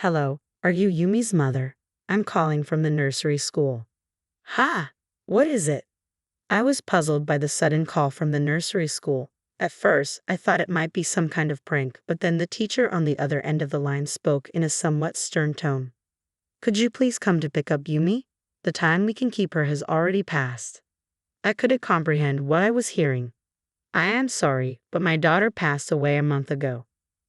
Hello, are you Yumi's mother? I'm calling from the nursery school. Ha! What is it? I was puzzled by the sudden call from the nursery school. At first, I thought it might be some kind of prank, but then the teacher on the other end of the line spoke in a somewhat stern tone. Could you please come to pick up Yumi? The time we can keep her has already passed. I couldn't comprehend what I was hearing. I am sorry, but my daughter passed away a month ago.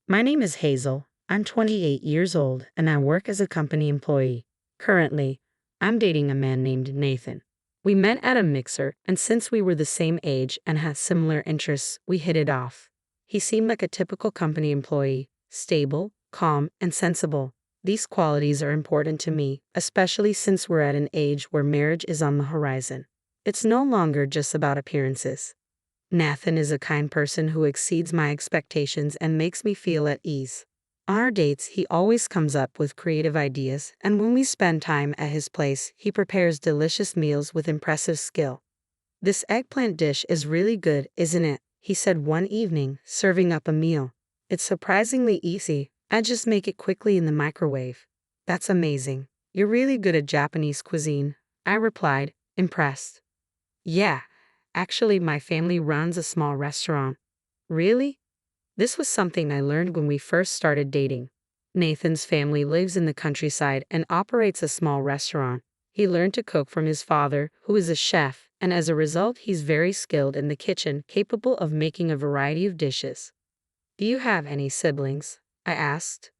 My name is Hazel. I'm 28 years old and I work as a company employee. Currently, I'm dating a man named Nathan. We met at a mixer, and since we were the same age and had similar interests, we hit it off. He seemed like a typical company employee, stable, calm, and sensible. These qualities are important to me, especially since we're at an age where marriage is on the horizon. It's no longer just about appearances. Nathan is a kind person who exceeds my expectations and makes me feel at ease. On our dates, he always comes up with creative ideas, and when we spend time at his place, he prepares delicious meals with impressive skill. This eggplant dish is really good, isn't it? He said one evening, serving up a meal. It's surprisingly easy. I just make it quickly in the microwave. That's amazing. You're really good at Japanese cuisine, I replied, impressed. Yeah, actually, my family runs a small restaurant. Really? This was something I learned when we first started dating. Nathan's family lives in the countryside and operates a small restaurant. He learned to cook from his father, who is a chef, and as a result, he's very skilled in the kitchen, capable of making a variety of dishes. Do you have any siblings? I asked.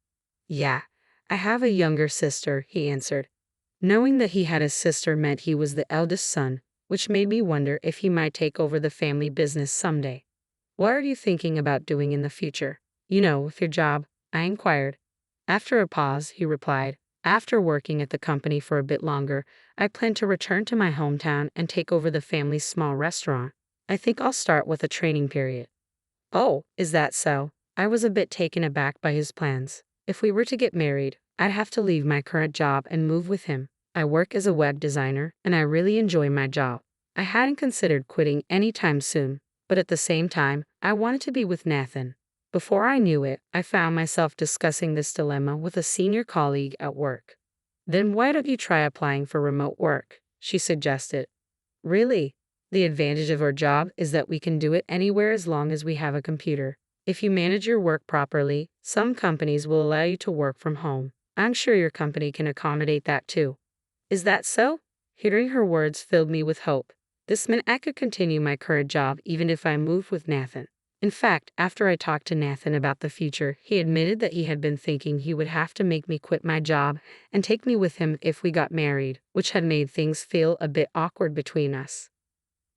Yeah, I have a younger sister, he answered. Knowing that he had a sister meant he was the eldest son, which made me wonder if he might take over the family business someday. What are you thinking about doing in the future? With your job, I inquired. After a pause, he replied, after working at the company for a bit longer, I plan to return to my hometown and take over the family's small restaurant. I think I'll start with a training period. Oh, is that so? I was a bit taken aback by his plans. If we were to get married, I'd have to leave my current job and move with him. I work as a web designer, and I really enjoy my job. I hadn't considered quitting anytime soon, but at the same time, I wanted to be with Nathan. Before I knew it, I found myself discussing this dilemma with a senior colleague at work. Then why don't you try applying for remote work? She suggested. Really? The advantage of our job is that we can do it anywhere as long as we have a computer. If you manage your work properly, some companies will allow you to work from home. I'm sure your company can accommodate that too. Is that so? Hearing her words filled me with hope. This meant I could continue my current job even if I moved with Nathan. In fact, after I talked to Nathan about the future, he admitted that he had been thinking he would have to make me quit my job and take me with him if we got married, which had made things feel a bit awkward between us.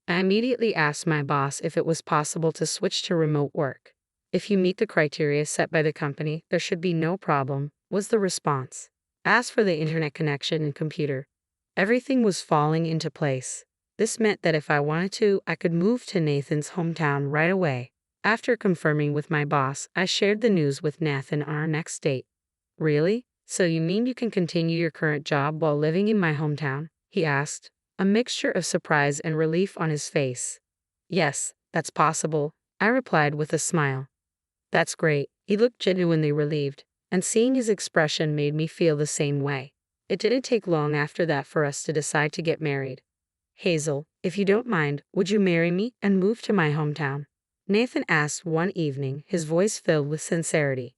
I immediately asked my boss if it was possible to switch to remote work. If you meet the criteria set by the company, there should be no problem, was the response. As for the internet connection and computer, everything was falling into place. This meant that if I wanted to, I could move to Nathan's hometown right away. After confirming with my boss, I shared the news with Nathan on our next date. Really? So you mean you can continue your current job while living in my hometown? He asked, a mixture of surprise and relief on his face. Yes, that's possible, I replied with a smile. That's great. He looked genuinely relieved, and seeing his expression made me feel the same way. It didn't take long after that for us to decide to get married. Hazel, if you don't mind, would you marry me and move to my hometown? Nathan asked one evening, his voice filled with sincerity.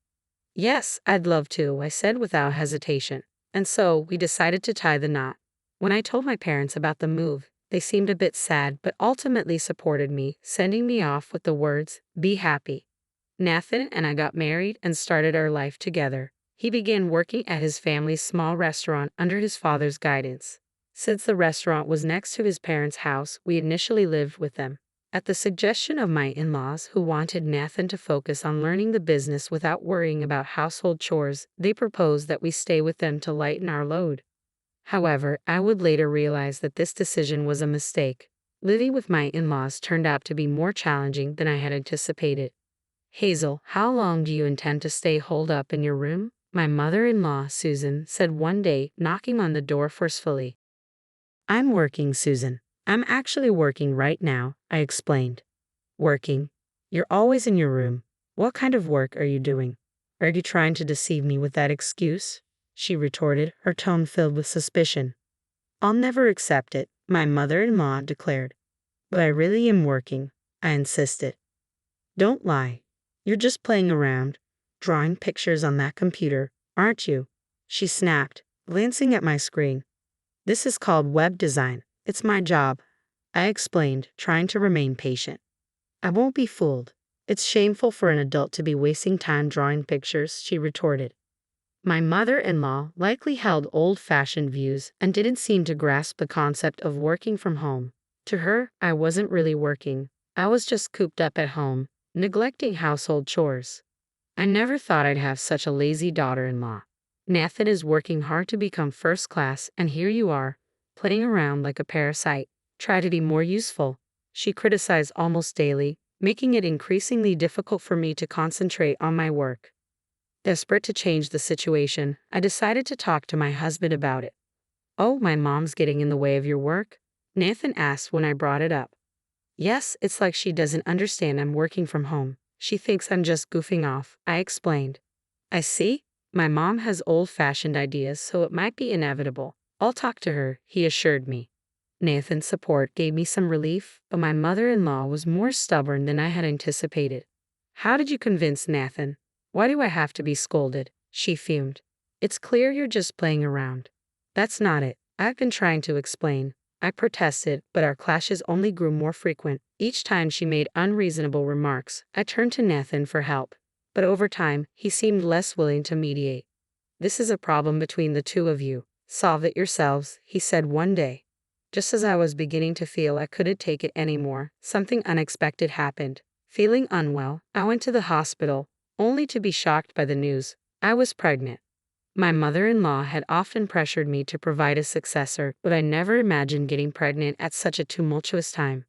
Yes, I'd love to, I said without hesitation. And so, we decided to tie the knot. When I told my parents about the move, they seemed a bit sad but ultimately supported me, sending me off with the words, "Be happy." Nathan and I got married and started our life together. He began working at his family's small restaurant under his father's guidance. Since the restaurant was next to his parents' house, we initially lived with them. At the suggestion of my in-laws who wanted Nathan to focus on learning the business without worrying about household chores, they proposed that we stay with them to lighten our load. However, I would later realize that this decision was a mistake. Living with my in-laws turned out to be more challenging than I had anticipated. Hazel, how long do you intend to stay holed up in your room? My mother-in-law, Susan, said one day, knocking on the door forcefully. I'm working, Susan. I'm actually working right now, I explained. Working? You're always in your room. What kind of work are you doing? Are you trying to deceive me with that excuse? she retorted, her tone filled with suspicion. I'll never accept it, my mother-in-law declared. But I really am working, I insisted. Don't lie. You're just playing around, drawing pictures on that computer, aren't you? She snapped, glancing at my screen. This is called web design. It's my job, I explained, trying to remain patient. I won't be fooled. It's shameful for an adult to be wasting time drawing pictures, she retorted. My mother-in-law likely held old-fashioned views and didn't seem to grasp the concept of working from home. To her, I wasn't really working. I was just cooped up at home, neglecting household chores. I never thought I'd have such a lazy daughter-in-law. Nathan is working hard to become first class, and here you are, playing around like a parasite. Try to be more useful, she criticized almost daily, making it increasingly difficult for me to concentrate on my work. Desperate to change the situation, I decided to talk to my husband about it. Oh, my mom's getting in the way of your work? Nathan asked when I brought it up. Yes, it's like she doesn't understand I'm working from home. She thinks I'm just goofing off, I explained. I see. My mom has old-fashioned ideas, so it might be inevitable. I'll talk to her, he assured me. Nathan's support gave me some relief, but my mother-in-law was more stubborn than I had anticipated. How did you convince Nathan? Why do I have to be scolded? She fumed. It's clear you're just playing around. That's not it. I've been trying to explain. I protested, but our clashes only grew more frequent. Each time she made unreasonable remarks, I turned to Nathan for help. But over time, he seemed less willing to mediate. This is a problem between the two of you. Solve it yourselves, he said one day. Just as I was beginning to feel I couldn't take it anymore, something unexpected happened. Feeling unwell, I went to the hospital, only to be shocked by the news. I was pregnant. My mother-in-law had often pressured me to provide a successor, but I never imagined getting pregnant at such a tumultuous time.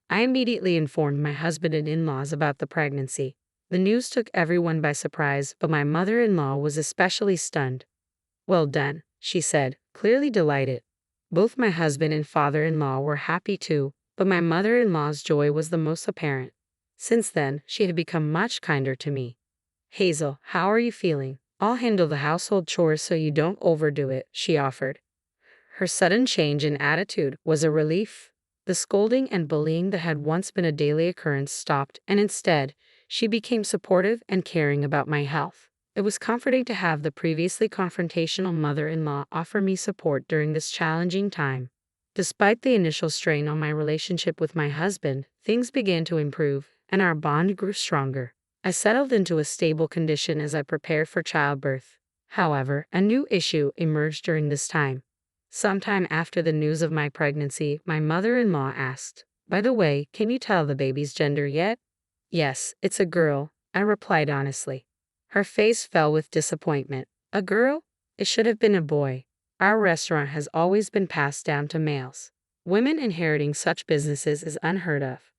I immediately informed my husband and in-laws about the pregnancy. The news took everyone by surprise, but my mother-in-law was especially stunned. Well done, she said, clearly delighted. Both my husband and father-in-law were happy too, but my mother-in-law's joy was the most apparent. Since then, she had become much kinder to me. Hazel, how are you feeling? I'll handle the household chores so you don't overdo it, she offered. Her sudden change in attitude was a relief. The scolding and bullying that had once been a daily occurrence stopped, and instead, she became supportive and caring about my health. It was comforting to have the previously confrontational mother-in-law offer me support during this challenging time. Despite the initial strain on my relationship with my husband, things began to improve, and our bond grew stronger. I settled into a stable condition as I prepared for childbirth. However, a new issue emerged during this time. Sometime after the news of my pregnancy, my mother-in-law asked, "By the way, can you tell the baby's gender yet?" "Yes, it's a girl," I replied honestly. Her face fell with disappointment. "A girl? It should have been a boy. Our restaurant has always been passed down to males. Women inheriting such businesses is unheard of."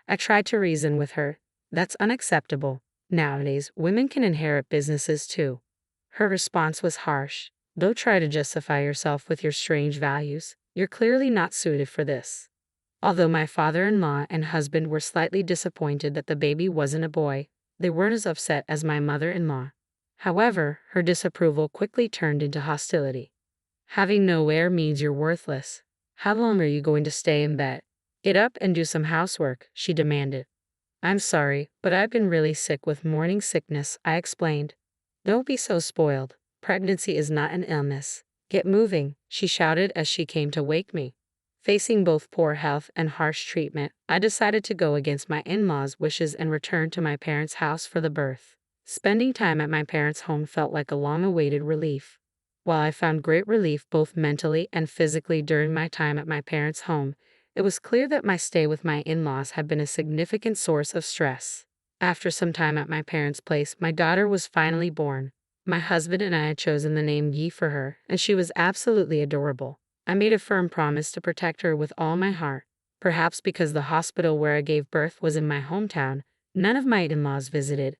I tried to reason with her. That's unacceptable. Nowadays, women can inherit businesses too. Her response was harsh. Don't try to justify yourself with your strange values. You're clearly not suited for this. Although my father-in-law and husband were slightly disappointed that the baby wasn't a boy, they weren't as upset as my mother-in-law. However, her disapproval quickly turned into hostility. Having no heir means you're worthless. How long are you going to stay in bed? Get up and do some housework, she demanded. I'm sorry, but I've been really sick with morning sickness, I explained. Don't be so spoiled. Pregnancy is not an illness. Get moving, she shouted as she came to wake me. Facing both poor health and harsh treatment, I decided to go against my in-laws' wishes and return to my parents' house for the birth. Spending time at my parents' home felt like a long-awaited relief. While I found great relief both mentally and physically during my time at my parents' home, it was clear that my stay with my in-laws had been a significant source of stress. After some time at my parents' place, my daughter was finally born. My husband and I had chosen the name Yi for her, and she was absolutely adorable. I made a firm promise to protect her with all my heart. Perhaps because the hospital where I gave birth was in my hometown, none of my in-laws visited.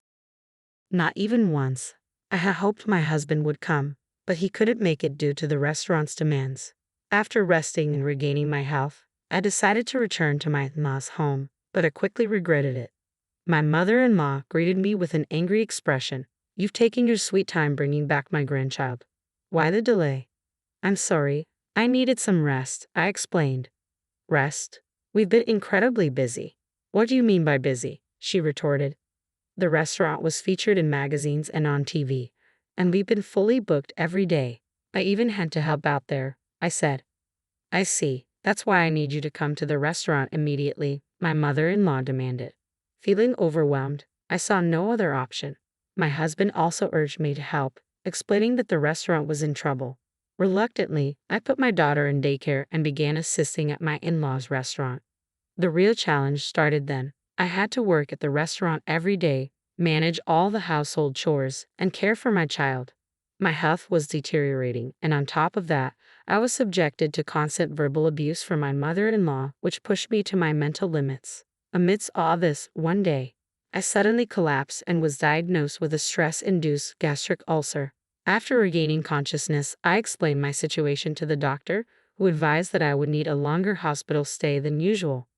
Not even once. I had hoped my husband would come, but he couldn't make it due to the restaurant's demands. After resting and regaining my health, I decided to return to my in-laws' home, but I quickly regretted it. My mother-in-law greeted me with an angry expression. You've taken your sweet time bringing back my grandchild. Why the delay? I'm sorry. I needed some rest, I explained. Rest? We've been incredibly busy. What do you mean by busy? She retorted. The restaurant was featured in magazines and on TV, and we've been fully booked every day. I even had to help out there, I said. I see. That's why I need you to come to the restaurant immediately, my mother-in-law demanded. Feeling overwhelmed, I saw no other option. My husband also urged me to help, explaining that the restaurant was in trouble. Reluctantly, I put my daughter in daycare and began assisting at my in-laws' restaurant. The real challenge started then. I had to work at the restaurant every day, manage all the household chores, and care for my child. My health was deteriorating, and on top of that, I was subjected to constant verbal abuse from my mother-in-law, which pushed me to my mental limits. Amidst all this, one day, I suddenly collapsed and was diagnosed with a stress-induced gastric ulcer. After regaining consciousness, I explained my situation to the doctor, who advised that I would need a longer hospital stay than usual.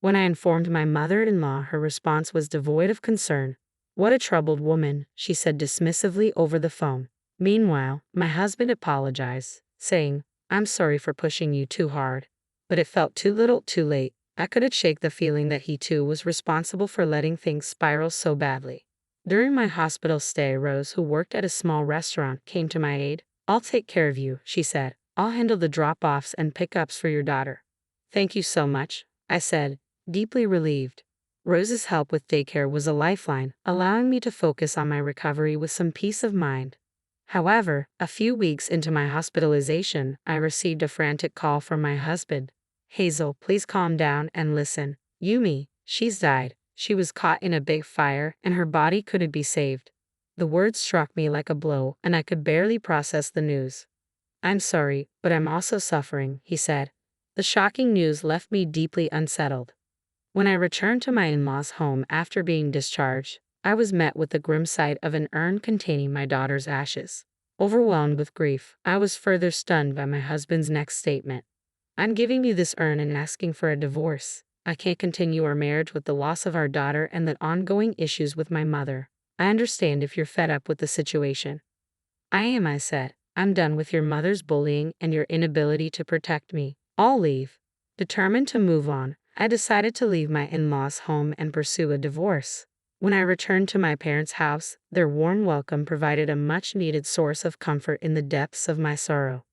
When I informed my mother-in-law, her response was devoid of concern. What a troubled woman, she said dismissively over the phone. Meanwhile, my husband apologized, saying, I'm sorry for pushing you too hard. But it felt too little, too late. I couldn't shake the feeling that he too was responsible for letting things spiral so badly. During my hospital stay, Rose, who worked at a small restaurant, came to my aid. I'll take care of you, she said. I'll handle the drop-offs and pickups for your daughter. Thank you so much, I said, deeply relieved. Rose's help with daycare was a lifeline, allowing me to focus on my recovery with some peace of mind. However, a few weeks into my hospitalization, I received a frantic call from my husband. Hazel, please calm down and listen. Yumi, she's died. She was caught in a big fire, and her body couldn't be saved. The words struck me like a blow, and I could barely process the news. I'm sorry, but I'm also suffering, he said. The shocking news left me deeply unsettled. When I returned to my in-laws' home after being discharged, I was met with the grim sight of an urn containing my daughter's ashes. Overwhelmed with grief, I was further stunned by my husband's next statement. I'm giving you this urn and asking for a divorce. I can't continue our marriage with the loss of our daughter and the ongoing issues with my mother. I understand if you're fed up with the situation. I am, I said. I'm done with your mother's bullying and your inability to protect me. I'll leave. Determined to move on, I decided to leave my in-laws' home and pursue a divorce. When I returned to my parents' house, their warm welcome provided a much-needed source of comfort in the depths of my sorrow.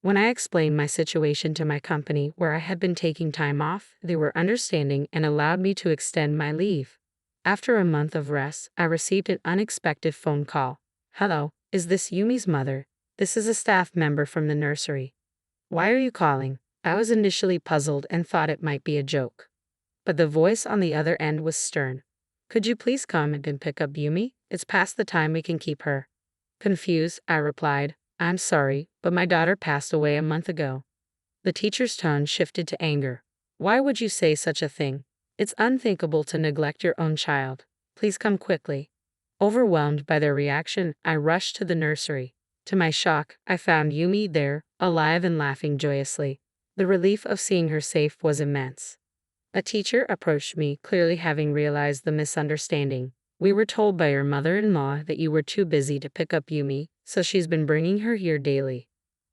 When I explained my situation to my company where I had been taking time off, they were understanding and allowed me to extend my leave. After a month of rest, I received an unexpected phone call. Hello, is this Yumi's mother? This is a staff member from the nursery. Why are you calling? I was initially puzzled and thought it might be a joke. But the voice on the other end was stern. Could you please come and pick up Yumi? It's past the time we can keep her. Confused, I replied, I'm sorry, but my daughter passed away a month ago. The teacher's tone shifted to anger. Why would you say such a thing? It's unthinkable to neglect your own child. Please come quickly. Overwhelmed by their reaction, I rushed to the nursery. To my shock, I found Yumi there, alive and laughing joyously. The relief of seeing her safe was immense. A teacher approached me, clearly having realized the misunderstanding. We were told by your mother-in-law that you were too busy to pick up Yumi, so she's been bringing her here daily.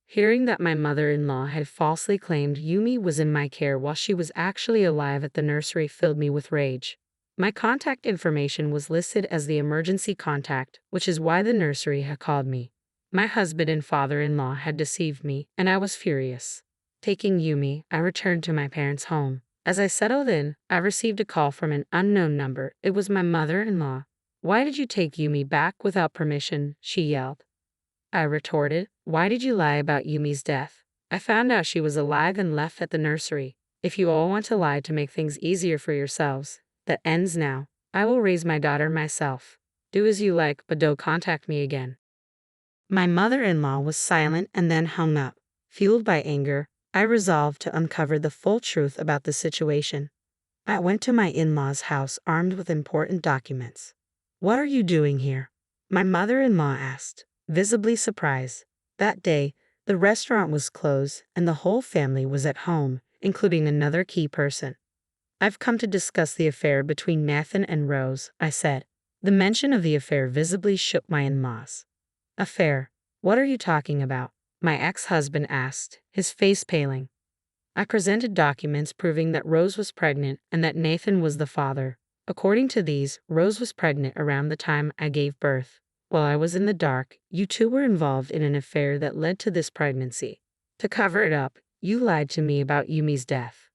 Hearing that my mother-in-law had falsely claimed Yumi was in my care while she was actually alive at the nursery filled me with rage. My contact information was listed as the emergency contact, which is why the nursery had called me. My husband and father-in-law had deceived me, and I was furious. Taking Yumi, I returned to my parents' home. As I settled in, I received a call from an unknown number. It was my mother-in-law. Why did you take Yumi back without permission? She yelled. I retorted, why did you lie about Yumi's death? I found out she was alive and left at the nursery. If you all want to lie to make things easier for yourselves, that ends now. I will raise my daughter myself. Do as you like, but don't contact me again. My mother-in-law was silent and then hung up. Fueled by anger, I resolved to uncover the full truth about the situation. I went to my in-laws' house armed with important documents. What are you doing here? My mother-in-law asked, visibly surprised. That day, the restaurant was closed and the whole family was at home, including another key person. I've come to discuss the affair between Nathan and Rose, I said. The mention of the affair visibly shook my in-laws. Affair? What are you talking about? My ex-husband asked, his face paling. I presented documents proving that Rose was pregnant and that Nathan was the father. According to these, Rose was pregnant around the time I gave birth. While I was in the dark, you two were involved in an affair that led to this pregnancy. To cover it up, you lied to me about Yumi's death.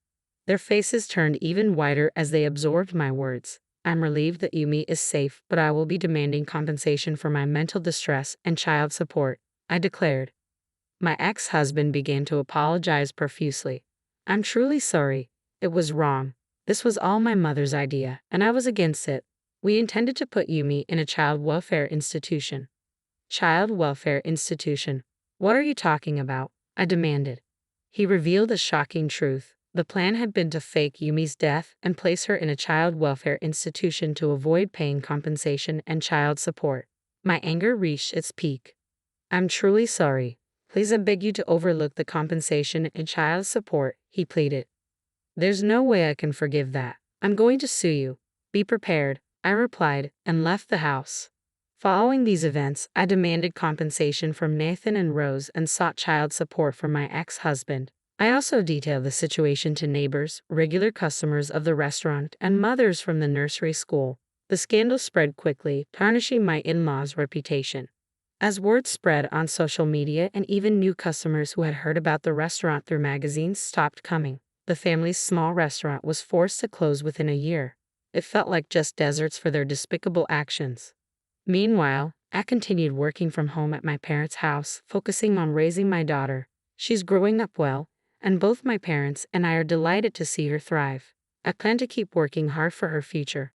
Their faces turned even whiter as they absorbed my words. I'm relieved that Yumi is safe, but I will be demanding compensation for my mental distress and child support, I declared. My ex-husband began to apologize profusely. I'm truly sorry. It was wrong. This was all my mother's idea, and I was against it. We intended to put Yumi in a child welfare institution. Child welfare institution? What are you talking about? I demanded. He revealed a shocking truth. The plan had been to fake Yumi's death and place her in a child welfare institution to avoid paying compensation and child support. My anger reached its peak. I'm truly sorry. Please, I beg you to overlook the compensation and child support, he pleaded. There's no way I can forgive that. I'm going to sue you. Be prepared, I replied, and left the house. Following these events, I demanded compensation from Nathan and Rose and sought child support from my ex-husband. I also detailed the situation to neighbors, regular customers of the restaurant, and mothers from the nursery school. The scandal spread quickly, tarnishing my in-laws' reputation. As word spread on social media and even new customers who had heard about the restaurant through magazines stopped coming, the family's small restaurant was forced to close within a year. It felt like just deserts for their despicable actions. Meanwhile, I continued working from home at my parents' house, focusing on raising my daughter. She's growing up well, and both my parents and I are delighted to see her thrive. I plan to keep working hard for her future.